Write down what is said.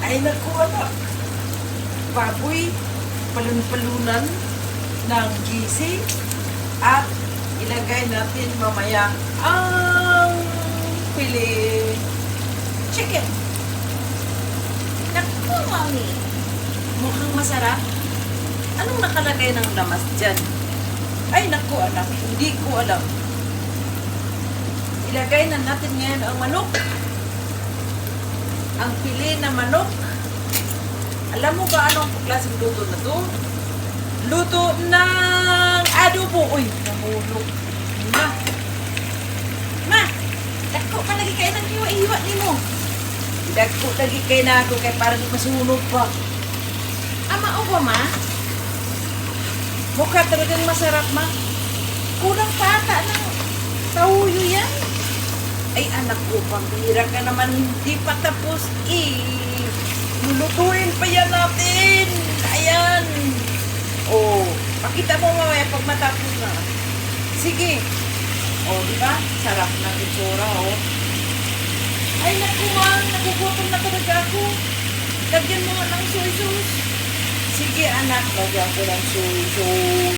Ay naku anak, baboy, palun-palunan ng gising at ilagay natin mamaya ang pili chicken. Naku, mami. Mukhang masarap. Anong nakalagay ng lamas dyan? Ay naku anak, hindi ko alam. Ilagay na natin ngayon ang manok. Ang pili na manok. Alam mo ba anong klaseng luto na to? Luto ng adobo. Uy, nahulog na. Ma, dako ka lagi kayo ng hiwa-hiwa ni mo. Dako lagi kayo na ako kay parang masunog pa. Ama o ba, ma? Mukha talagang masarap, ma. Kulang pa ata ng tauyo yan. Ay anak ko, pambira ka naman, hindi pa tapos lulutuin pa yan natin. Ayan. Oh, pakita mo mamaya pag matapos na. Sige. Oh, di ba? Sarap ng itsura, oh. Ay naku, ma, nagugutom na talaga ako. Lagyan mo nga ng soy sauce. Sige anak, lagyan ko ng soy sauce.